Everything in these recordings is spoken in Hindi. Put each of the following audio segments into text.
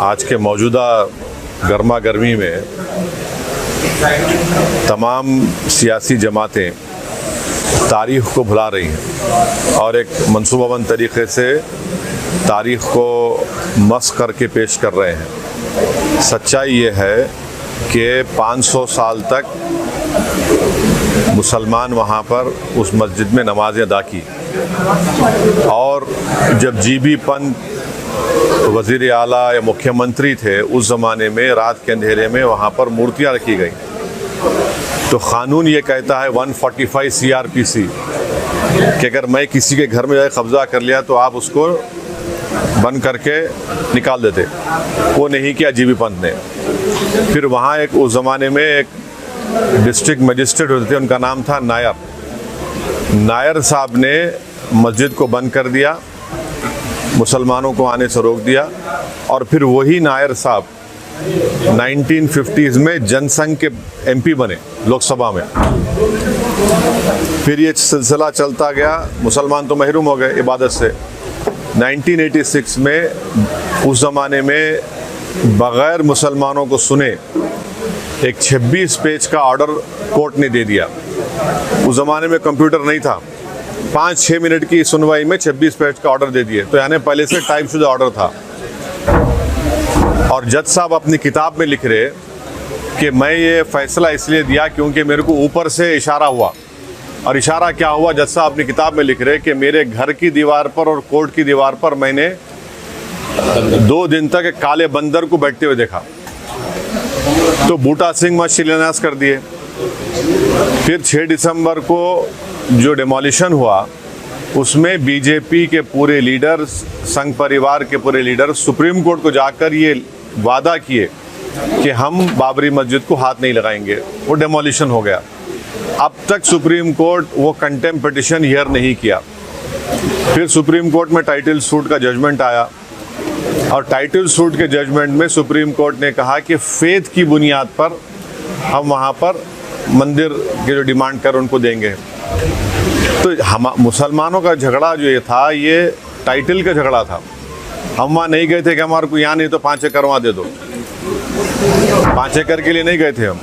आज के मौजूदा गर्मा गर्मी में तमाम सियासी जमातें तारीख़ को भुला रही हैं और एक मंसूबाबंद तरीक़े से तारीख़ को मस्ख़ करके पेश कर रहे हैं। सच्चाई ये है कि 500 साल तक मुसलमान वहाँ पर उस मस्जिद में नमाज़ें अदा की और जब जीबी पंत वज़ीर आला या मुख्यमंत्री थे उस ज़माने में रात के अंधेरे में वहाँ पर मूर्तियाँ रखी गई। तो क़ानून ये कहता है 145 CRPC कि अगर मैं किसी के घर में जाए कब्ज़ा कर लिया तो आप उसको बंद करके निकाल देते। वो नहीं किया जीबी पंत ने। फिर वहाँ एक उस ज़माने में एक डिस्ट्रिक्ट मजिस्ट्रेट होते थे, उनका नाम था नायर साहब ने मस्जिद को बंद कर दिया, मुसलमानों को आने से रोक दिया और फिर वही नायर साहब 1950s में जनसंघ के MP बने लोकसभा में। फिर ये सिलसिला चलता गया, मुसलमान तो महरूम हो गए इबादत से। 1986 में उस ज़माने में बग़ैर मुसलमानों को सुने एक 26 पेज का ऑर्डर कोर्ट ने दे दिया। उस ज़माने में कंप्यूटर नहीं था, 5-6 मिनट की सुनवाई में 26 पेज का ऑर्डर दे दिए। तो यानी पहले से टाइपशुदा ऑर्डर था। और जज साहब अपनी किताब में लिख रहे कि मैं ये फैसला इसलिए दिया क्योंकि मेरे को ऊपर से इशारा हुआ। और इशारा क्या हुआ? जज साहब अपनी किताब में लिख रहे कि मेरे घर की दीवार पर और कोर्ट की दीवार पर मैंने 2 दिन तक एक काले बंदर को बैठते हुए देखा। तो बूटा सिंह मस्जिद शिलान्यास कर दिए। फिर 6 दिसंबर को जो डिमोलिशन हुआ उसमें बीजेपी के पूरे लीडर, संघ परिवार के पूरे लीडर सुप्रीम कोर्ट को जाकर ये वादा किए कि हम बाबरी मस्जिद को हाथ नहीं लगाएंगे। वो डिमोलिशन हो गया। अब तक सुप्रीम कोर्ट वो कंटेम्प्ट पिटिशन हियर नहीं किया। फिर सुप्रीम कोर्ट में टाइटल सूट का जजमेंट आया और टाइटल सूट के जजमेंट में सुप्रीम कोर्ट ने कहा कि फेथ की बुनियाद पर हम वहाँ पर मंदिर के जो डिमांड कर उनको देंगे। तो हम मुसलमानों का झगड़ा जो ये था, ये टाइटल का झगड़ा था। हम वहाँ नहीं गए थे कि हमारे को यहाँ नहीं तो 5 एकड़ वहाँ दे दो। 5 एकड़ के लिए नहीं गए थे हम।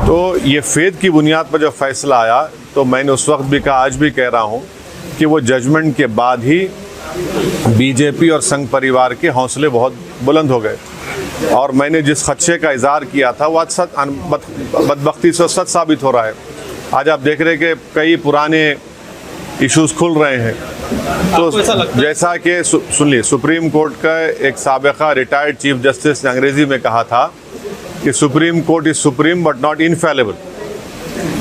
तो ये फेथ की बुनियाद पर जब फैसला आया तो मैंने उस वक्त भी कहा, आज भी कह रहा हूँ कि वो जजमेंट के बाद ही बीजेपी और संघ परिवार के हौसले बहुत बुलंद हो गए। और मैंने जिस खदशे का इज़हार किया था वो आज बदबख्ती से सच साबित हो रहा है। आज आप देख रहे हैं कि कई पुराने इश्यूज खुल रहे हैं। तो जैसा कि सुनिए, सुप्रीम कोर्ट का एक साबिका रिटायर्ड चीफ जस्टिस ने अंग्रेज़ी में कहा था कि supreme court is supreme but not infallible.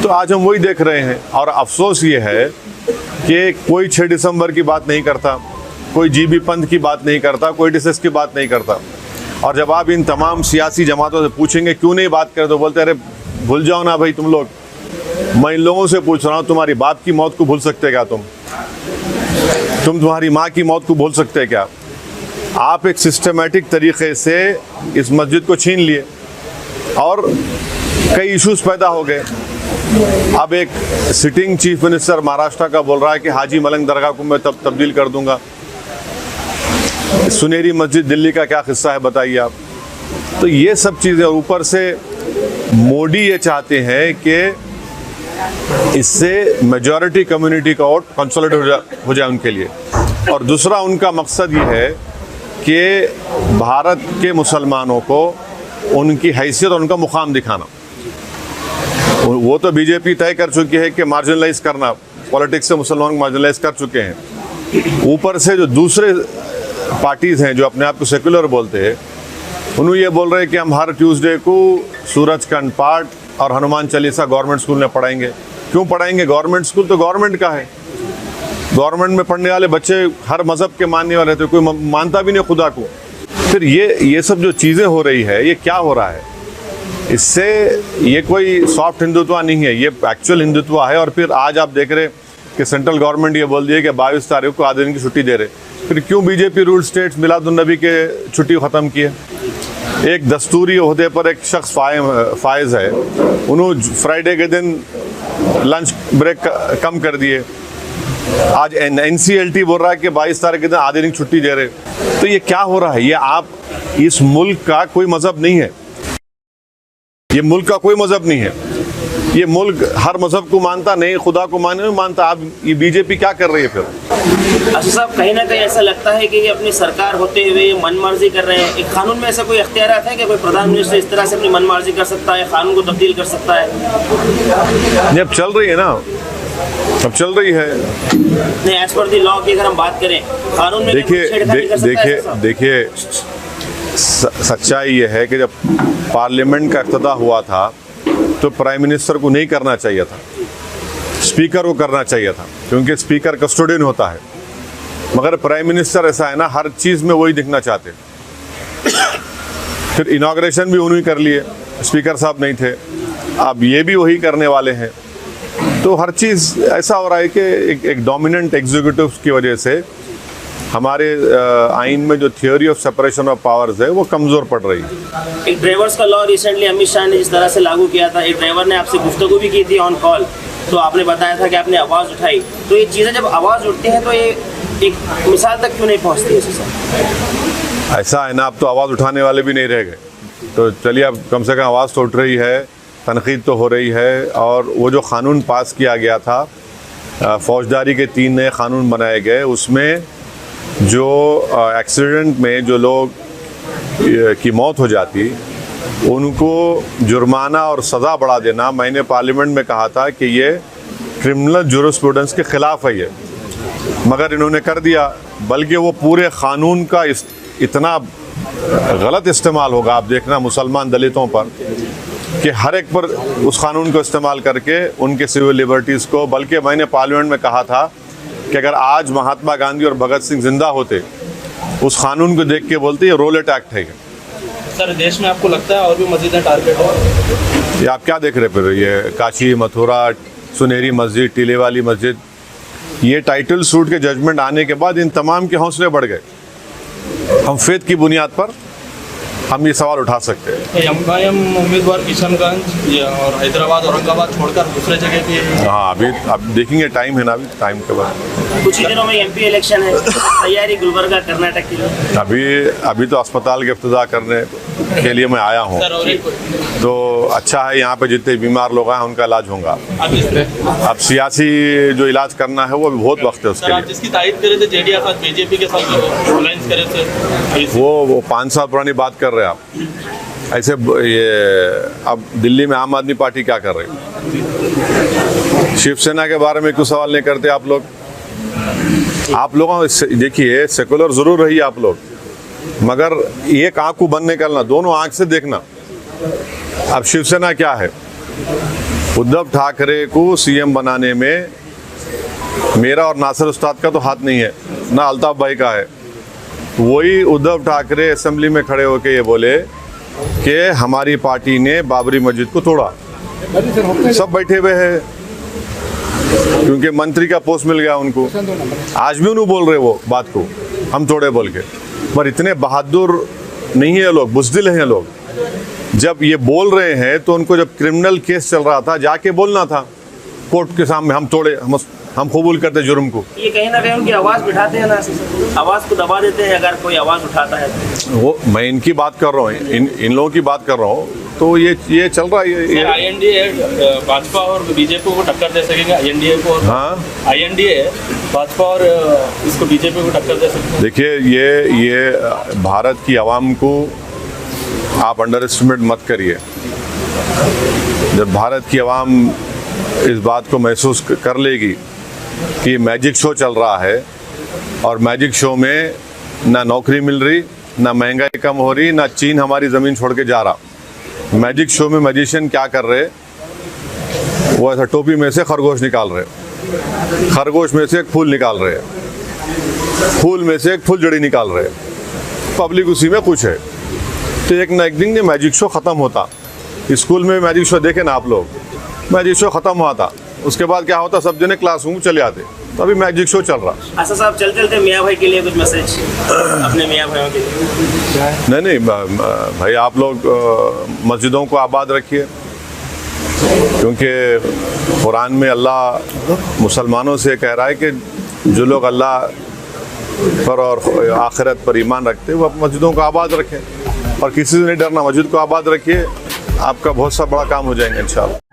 तो आज हम वही देख रहे हैं। और अफसोस ये है कि कोई 6 दिसंबर की बात नहीं करता, कोई जीबी पंत की बात नहीं करता, कोई डिसेस की बात नहीं करता। और जब आप इन तमाम सियासी जमातों से पूछेंगे क्यों नहीं बात करते, तो बोलते अरे भूल जाओ ना भाई तुम लोग। मैं इन लोगों से पूछ रहा हूँ, तुम्हारी बाप की मौत को भूल सकते क्या? तुम तुम्हारी माँ की मौत को भूल सकते क्या? आप एक सिस्टमेटिक तरीक़े से इस मस्जिद को छीन लिए और कई इश्यूज पैदा हो गए। अब एक सिटिंग चीफ मिनिस्टर महाराष्ट्र का बोल रहा है कि हाजी मलंग दरगाह को मैं तब्दील कर दूंगा। सुनेरी मस्जिद दिल्ली का क्या किस्सा है बताइए आप। तो ये सब चीज़ें, ऊपर से मोदी ये चाहते हैं कि इससे मेजॉरिटी कम्युनिटी का वोट कंसोलिडेट हो जाए उनके लिए। और दूसरा उनका मकसद ये है कि भारत के मुसलमानों को उनकी हैसियत और उनका मुकाम दिखाना। वो तो बीजेपी तय कर चुकी है कि मार्जिनलाइज करना, पॉलिटिक्स से मुसलमान को मार्जिनलाइज कर चुके हैं। ऊपर से जो दूसरे पार्टीज़ हैं जो अपने आप को सेकुलर बोलते हैं, उन्होंने ये बोल रहे हैं कि हम हर ट्यूसडे को सूरजकांड पाठ और हनुमान चालीसा गवर्नमेंट स्कूल में पढ़ाएंगे। क्यों पढ़ाएंगे? गवर्नमेंट स्कूल तो गवर्नमेंट का है। गवर्नमेंट में पढ़ने वाले बच्चे हर मज़हब के मानने वाले थे, कोई मानता भी नहीं खुदा को। फिर ये सब जो चीज़ें हो रही है, ये क्या हो रहा है? इससे ये कोई सॉफ्ट हिंदुत्व नहीं है, ये एक्चुअल हिंदुत्व है। और फिर आज आप देख रहे कि सेंट्रल गवर्नमेंट ये बोल दिए कि 22 तारीख को आधे दिन की छुट्टी दे रहे। फिर क्यों बीजेपी रूल स्टेट्स मिलादुन्नबी के छुट्टी ख़त्म किए? एक दस्तूरी ओहदे पर एक शख्स फायज़ है, उन्होंने फ्राइडे के दिन लंच ब्रेक कम कर दिए। आज NCLT बोल रहा है कि 22 तारीख के दिन आधे दिन छुट्टी दे रहे। तो ये क्या हो रहा है? ये आप, इस मुल्क का कोई मजहब नहीं है, ये मुल्क का कोई मजहब नहीं है। ये मुल्क हर मजहब को मानता नहीं, खुदा को मानता। आप ये बीजेपी क्या कर रही है फिर? असद साहब, कहीं ना कहीं ऐसा लगता है कि ये अपनी सरकार होते हुए मनमर्जी कर रहे हैं। एक कानून में ऐसा कोई इख्तियारात है कि कोई प्रधानमंत्री इस तरह से अपनी मनमर्जी कर सकता है, कानून को तब्दील कर सकता है? ये अब चल रही है ना, अब चल रही है। नहीं, एज पर दी लॉ की अगर हम बात करें, कानून में देखिए सच्चाई ये है कि जब पार्लियामेंट का इफ्तिताह हुआ था तो प्राइम मिनिस्टर को नहीं करना चाहिए था, स्पीकर को करना चाहिए था, क्योंकि स्पीकर कस्टोडियन होता है। मगर प्राइम मिनिस्टर ऐसा है ना, हर चीज़ में वही दिखना चाहते। फिर इनॉग्रेशन भी उन्होंने कर लिए, स्पीकर साहब नहीं थे, अब ये भी वही करने वाले हैं। तो हर चीज़ ऐसा हो रहा है कि एक डोमिनेंट एग्जीक्यूटिव की वजह से हमारे आइन में जो theory of separation of powers है वो कमज़ोर पड़ रही है। एक ड्राइवर्स का लॉ रिसेंटली अमित शाह ने जिस तरह से लागू किया था, एक ड्राइवर ने आपसे गुफ्तगू भी की थी ऑन कॉल, तो आपने बताया था कि आपने आवाज़ उठाई। तो ये चीज़ें जब आवाज़ उठती हैं तो ये एक मिसाल तक क्यों नहीं पहुँचती है? ऐसा है ना, अब तो आवाज़ उठाने वाले भी नहीं रह गए। तो चलिए, अब कम से कम आवाज़ तो उठ रही है, तनकीद तो हो रही है। और वो जो क़ानून पास किया गया था, फौजदारी के 3 नए क़ानून बनाए गए, उसमें जो एक्सीडेंट में जो लोग की मौत हो जाती उनको जुर्माना और सज़ा बढ़ा देना, मैंने पार्लियामेंट में कहा था कि ये क्रिमिनल जूरिस्प्रूडेंस के ख़िलाफ़ है ये, मगर इन्होंने कर दिया। बल्कि वो पूरे क़ानून का इतना गलत इस्तेमाल होगा, आप देखना मुसलमान दलितों पर, कि हर एक पर उस क़ानून को इस्तेमाल करके उनके सिविल लिबर्टीज़ को। बल्कि मैंने पार्लियामेंट में कहा था कि अगर आज महात्मा गांधी और भगत सिंह जिंदा होते, उस कानून को देख के बोलते ये रोलेट एक्ट है। सर, देश में आपको लगता है और भी मस्जिदें टारगेट हो? ये आप क्या देख रहे फिर? ये काशी, मथुरा, सुनहरी मस्जिद, टीले वाली मस्जिद, ये टाइटल सूट के जजमेंट आने के बाद इन तमाम के हौसले बढ़ गए। हम फेथ की बुनियाद पर हम ये सवाल उठा सकते हैं। एमआईएम उम्मीदवार किशनगंज और हैदराबाद, औरंगाबाद छोड़कर दूसरे जगह भी? हाँ, अभी अब देखेंगे, टाइम है ना, अभी टाइम के बाद। कुछ ही दिनों में MP इलेक्शन है, तैयारी गुलबर्गा कर्नाटक के लिए? अभी तो अस्पताल के इफ्तिताह करने के लिए मैं आया हूँ। तो अच्छा है, यहाँ पे जितने बीमार लोग हैं उनका इलाज होगा। अब सियासी जो इलाज करना है वो भी बहुत वक्त है उसके लिए। जिसकी तारीफ करे थे जेडीएस साथ, बीजेपी के साथ अलायंस करे थे, वो 5 साल पुरानी बात कर रहे हैं आप ऐसे। ये अब दिल्ली में आम आदमी पार्टी क्या कर रही है? शिवसेना के बारे में क्यों सवाल नहीं करते आप लोग? आप लोगों देखिए, सेकुलर जरूर रही आप लोग, मगर एक आंख को बंद निकलना, दोनों आंख से देखना। अब शिवसेना क्या है? उद्धव ठाकरे को CM बनाने में मेरा और नासिर उस्ताद का तो हाथ नहीं है, ना अल्ताफ भाई का है। वही उद्धव ठाकरे असेंबली में खड़े होकर ये बोले कि हमारी पार्टी ने बाबरी मस्जिद को तोड़ा। सब बैठे हुए हैं क्योंकि मंत्री का पोस्ट मिल गया उनको। आज भी उन्होंने बोल रहे वो बात को, हम तोड़े बोल के। पर इतने बहादुर नहीं है लोग, बुज़दिल हैं लोग। जब ये बोल रहे हैं तो उनको, जब क्रिमिनल केस चल रहा था, जाके बोलना था कोर्ट के सामने, हम तोड़े, हम कबूल करते जुर्म को। ये कहीं ना कहीं उनकी आवाज़ बिठाते हैं ना, आवाज़ को दबा देते हैं अगर कोई आवाज़ उठाता है। वो मैं इनकी बात कर रहा हूँ, इन लोगों की बात कर रहा हूँ। तो ये चल रहा है। ये INDA भाजपा और बीजेपी को टक्कर दे सकेंगे? INDA को? हाँ, INDA भाजपा और इसको बीजेपी को टक्कर दे सकेंगे? देखिए, ये भारत की आवाम को आप अंडर एस्टिमेट मत करिए। जब भारत की आवाम इस बात को महसूस कर लेगी कि मैजिक शो चल रहा है, और मैजिक शो में ना नौकरी मिल रही, ना महंगाई कम हो रही, ना चीन हमारी ज़मीन छोड़ के जा रहा। मैजिक शो में मैजिशियन क्या कर रहे? वो ऐसा टोपी में से खरगोश निकाल रहे, खरगोश में से एक फूल निकाल रहे, फूल में से एक फुलझड़ी निकाल रहे। पब्लिक उसी में खुश है। तो एक ना एक दिन ये मैजिक शो ख़त्म होता। स्कूल में मैजिक शो देखे ना आप लोग, मैजिक शो ख़त्म हुआ था, उसके बाद क्या होता, सब जने क्लासरूम चले आते। तो अभी मैजिक शो चल रहा। अच्छा साहब, चलते मियाँ भाई के लिए कुछ मैसेज अपने मियाँ भाइयों के लिए? नहीं भाई, आप लोग मस्जिदों को आबाद रखिए, क्योंकि कुरान में अल्लाह मुसलमानों से कह रहा है कि जो लोग अल्लाह पर और आखिरत पर ईमान रखते हैं वो मस्जिदों को आबाद रखें और किसी से नहीं डरना, मस्जिद को आबाद रखिए, आपका बहुत सा बड़ा काम हो जाएंगे इंशाअल्लाह।